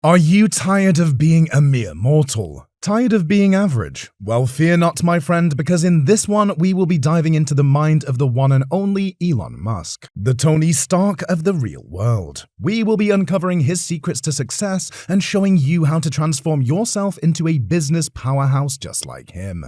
Are you tired of being a mere mortal? Tired of being average? Well, fear not, my friend, because in this one, we will be diving into the mind of the one and only Elon Musk, the Tony Stark of the real world. We will be uncovering his secrets to success and showing you how to transform yourself into a business powerhouse just like him.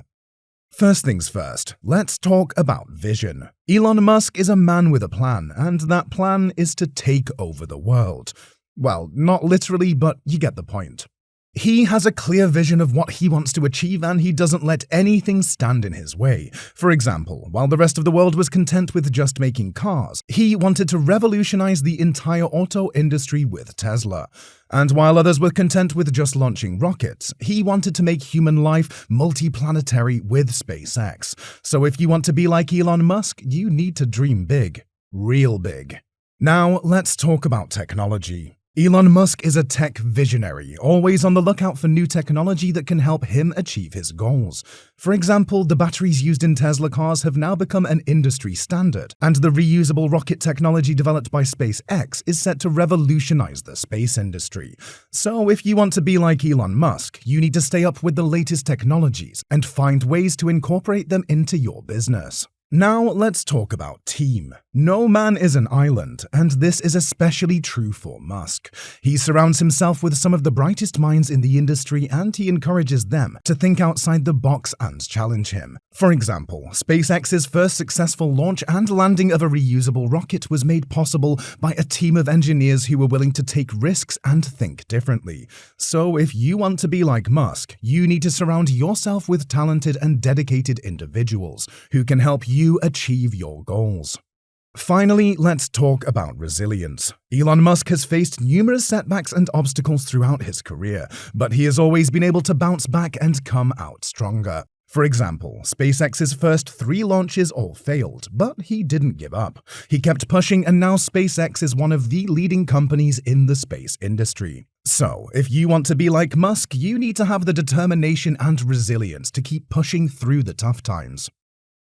First things first, let's talk about vision. Elon Musk is a man with a plan, and that plan is to take over the world. Well, not literally, but you get the point. He has a clear vision of what he wants to achieve, and he doesn't let anything stand in his way. For example, while the rest of the world was content with just making cars, he wanted to revolutionize the entire auto industry with Tesla. And while others were content with just launching rockets, he wanted to make human life multiplanetary with SpaceX. So if you want to be like Elon Musk, you need to dream big. Real big. Now, let's talk about technology. Elon Musk is a tech visionary, always on the lookout for new technology that can help him achieve his goals. For example, the batteries used in Tesla cars have now become an industry standard, and the reusable rocket technology developed by SpaceX is set to revolutionize the space industry. So if you want to be like Elon Musk, you need to stay up with the latest technologies and find ways to incorporate them into your business. Now let's talk about team. No man is an island, and this is especially true for Musk. He surrounds himself with some of the brightest minds in the industry, and he encourages them to think outside the box and challenge him. For example, SpaceX's first successful launch and landing of a reusable rocket was made possible by a team of engineers who were willing to take risks and think differently. So if you want to be like Musk, you need to surround yourself with talented and dedicated individuals who can help you achieve your goals. Finally, let's talk about resilience. Elon Musk has faced numerous setbacks and obstacles throughout his career, but he has always been able to bounce back and come out stronger. For example, SpaceX's first 3 launches all failed, but he didn't give up. He kept pushing, and now SpaceX is one of the leading companies in the space industry. So, if you want to be like Musk, you need to have the determination and resilience to keep pushing through the tough times.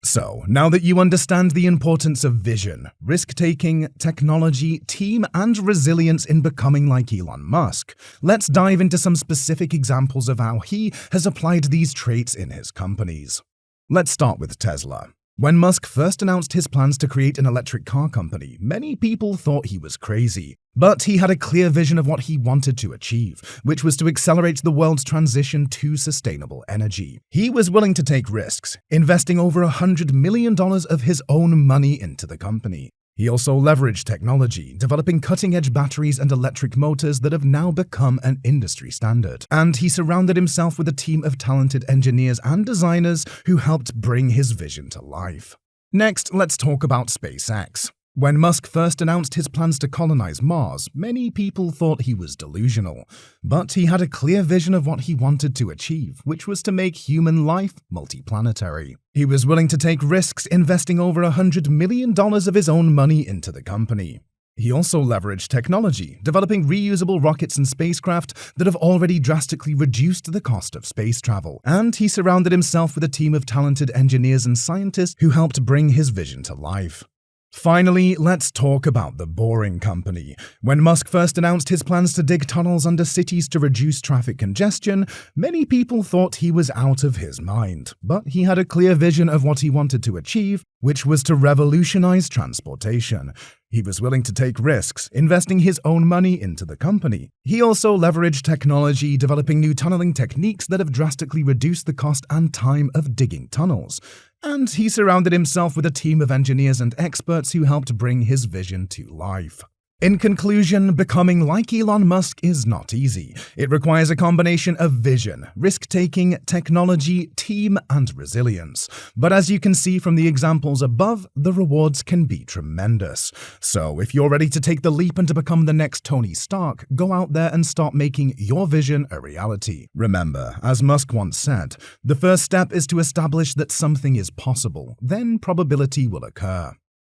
So, now that you understand the importance of vision, risk-taking, technology, team, and resilience in becoming like Elon Musk, let's dive into some specific examples of how he has applied these traits in his companies. Let's start with Tesla. When Musk first announced his plans to create an electric car company, many people thought he was crazy. But he had a clear vision of what he wanted to achieve, which was to accelerate the world's transition to sustainable energy. He was willing to take risks, investing over $100 million of his own money into the company. He also leveraged technology, developing cutting-edge batteries and electric motors that have now become an industry standard. And he surrounded himself with a team of talented engineers and designers who helped bring his vision to life. Next, let's talk about SpaceX. When Musk first announced his plans to colonize Mars, many people thought he was delusional. But he had a clear vision of what he wanted to achieve, which was to make human life multiplanetary. He was willing to take risks, investing over $100 million of his own money into the company. He also leveraged technology, developing reusable rockets and spacecraft that have already drastically reduced the cost of space travel. And he surrounded himself with a team of talented engineers and scientists who helped bring his vision to life. Finally, let's talk about the Boring Company. When Musk first announced his plans to dig tunnels under cities to reduce traffic congestion, many people thought he was out of his mind. But he had a clear vision of what he wanted to achieve, which was to revolutionize transportation. He was willing to take risks, investing his own money into the company. He also leveraged technology, developing new tunneling techniques that have drastically reduced the cost and time of digging tunnels. And he surrounded himself with a team of engineers and experts who helped bring his vision to life. In conclusion, becoming like Elon Musk is not easy. It requires a combination of vision, risk-taking, technology, team, and resilience. But as you can see from the examples above, the rewards can be tremendous. So if you're ready to take the leap and to become the next Tony Stark, go out there and start making your vision a reality. Remember, as Musk once said, the first step is to establish that something is possible, then probability will occur.